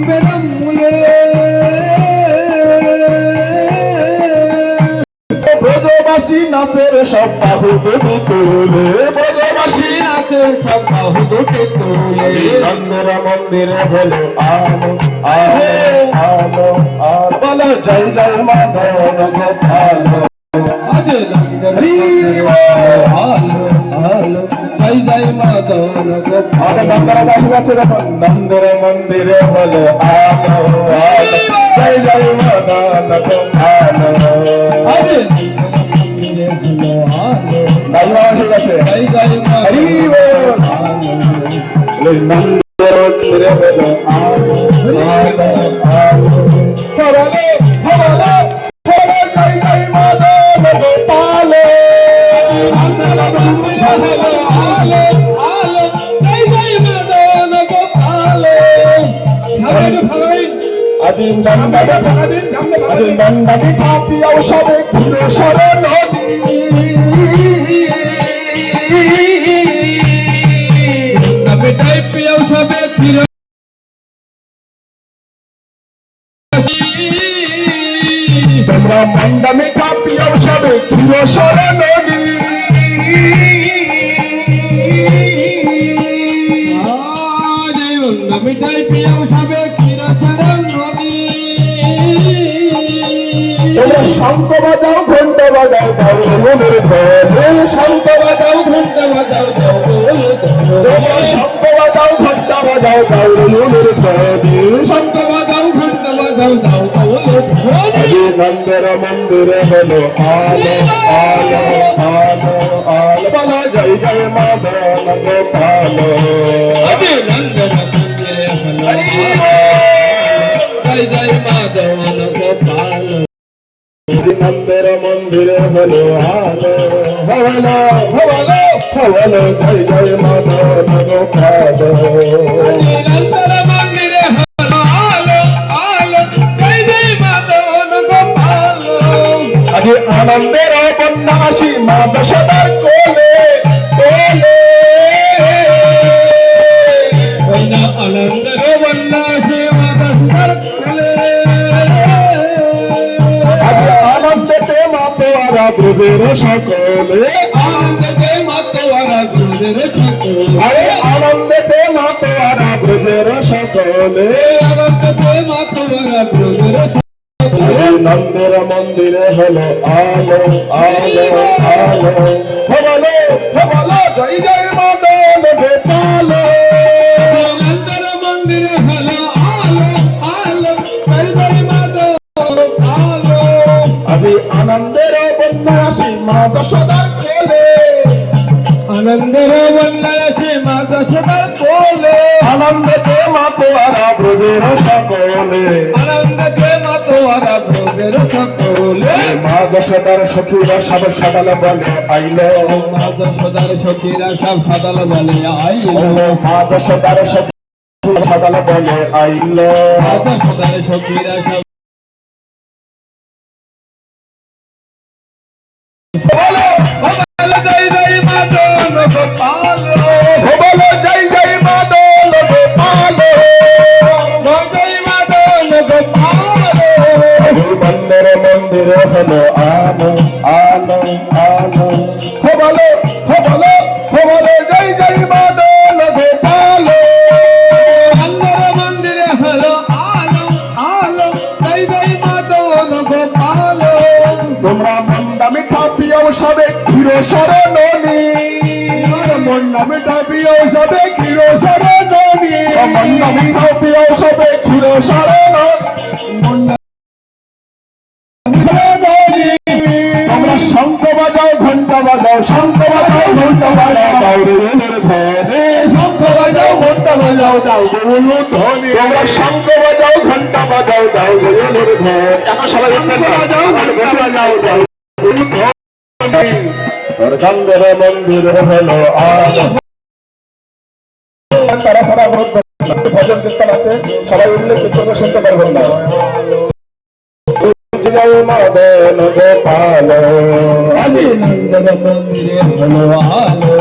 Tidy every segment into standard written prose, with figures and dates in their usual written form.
পেলাম মূলে ব্রজবাসী নাচের সব বাহু দুটি তুলে ব্রজবাসী নাচের সব বাহু দুটি তুলে নন্দের মন্দিরে হলো আলো আলো আলো আলো বলো জয় জয় মাধব গোপাল আজ নন্দের আলো আলো জয় জয় মাধব গোপাল নন্দরা দাসী আছে দেখুন নন্দের মন্দিরে হলো আলো আলো জয় জয় মাধব গোপাল আজ নন্দের হলো আলো দাইমা ঠিক আছে জয় জয় হরি বল নন্দের মন্দিরে হলো আলো আলো আলো হরলে হরলে হরে জয় জয় মাধব গোপাল নন্দের মন্দিরে হলো আলো আলো জয় জয় মাধব গোপাল আজি নন্দানি খাতি ঔষধে ঘুরে শরণ বেটাই পিয়াও সবে ফিরে তোমরা মন্দানি খাতি ঔষধে ঘুরে শরণ বেটাই পিয়াও সবে ফিরে শরণ নদী তোমরা শঙ্খ বাজাও ঘন্টা বাজাও মনের ঘরে শঙ্খ বাজাও ঘন্টা বাজাও তোমরা শঙ্খ বাজাও ঘন্টা বাজাও মনের ঘরে শঙ্খ বাজাও ঘন্টা বাজাও নন্দের মন্দিরে হলো আলো আলো আলো আলো বলা জয় জয় মাধব গোপাল নন্দের মন্দিরে হলো জয় জয় মাধব গোপাল নন্দের মন্দিরে হলো আলো হলো হলো হলো জয় জয় মাধব গোপাল নন্দের মন্দিরে হলো আলো আলো জয় জয় মাধব গোপাল আজ আনন্দের বন্যাসী মা দশদার কোলে কোলে আনন্দের বন্যা সে মাতার কোলে আজ আনন্দেতে মা তোরা ব্রজের সকলে আনন্দে মাতোয়ারা গুরুদের সকলে আরে আনন্দেতে মা তোরা ব্রজের সকলে আনন্দে মাতোয়ারা গুরুদের নন্দের মন্দিরে হলো আলো আলো আলো হলো হলো জয় জয় মাধব গোপাল নন্দের মন্দিরে হলো আলো আলো জয় জয় মাধব আলো আজি আনন্দের বন্যাসী মা দশদার কোলে আনন্দের বন্যা সে মাতা সদার কোলে আনন্দেতে মা তোরা ব্রজের সকলে আনন্দে মাতোয়ারা গুরুদের সকলে মা দশদার সখীরা সব সকালে বলে আইলো মাতা সদার সখীরা সব সাদাল বলে আইলো মা দশদার সখী সকালে বলে আইলো মাতা সদার সখীরা সব জয় জয় মাধব গোপাল বলো জয় জয় মাধব গোপাল জয় মাধব গোপাল বন্দের মন্দিরে হলো আলো আলো আলো বলো বলো জয় জয় মাধব গোপাল আল্লাহর মন্দিরে হলো আলো আলো জয় জয় মাধব গোপাল তোমরা মন্ডা মিঠা পিয়াও সবে ক্ষীর শরণী মন্ডা মিঠা পিয়াও সবে ক্ষীর শরণী মন্ডা মিঠা পিয়াও সবে ক্ষীর শরণ তোমরা শঙ্খ বাজাও ঘন্টা বাজাও শঙ্খ বাজাও ঘন্টা বাজাও গাউরের ঘরে শঙ্খ বাজাও ঘন্টা বাজাও দাও গরুল ধ্বনি তোমরা শঙ্খ বাজাও ঘন্টা বাজাও দাও গরুলের ঘর এখন সবাই বাজাও বসে যাও দাও গঙ্গের মন্দির হলো আলো তারা সারা ভজন কীর্তন আছে সবাই উল্লেখ কীর্তন শুনতে পারবেন না জয় মদন গোপাল নন্দন মন্দিরে হলো আলো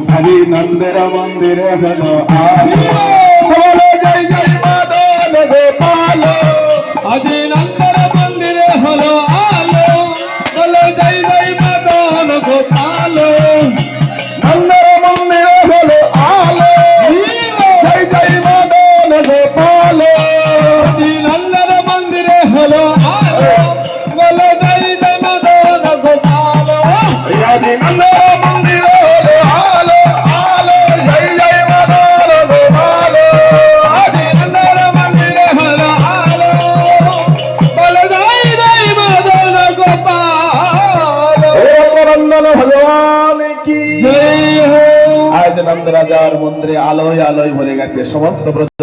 হরি নন্দের মন্দিরে হলো আলো বলো জয় জয় মদন গোপাল আজি নন্দর মন্দিরে হলো আলো বলো জয় জয় মদন গোপাল নন্দের মন্দিরে হলো আলো জয় জয় মদন গোপাল আজি নন্দর মন্দিরে হলো আলো বলো জয় জয় মদন গোপাল আজি নন্দের মন্দিরে হলো আলো আলো জয় জয় মদন গোপাল আজি নন্দর মন্দিরে হলো আলো বলো জয় জয় মদন গোপাল নন্দন ভগবান কি জয় হো আজ নন্দ রাজার মন্দিরে আলোয় আলোয় ভরে গেছে সমস্ত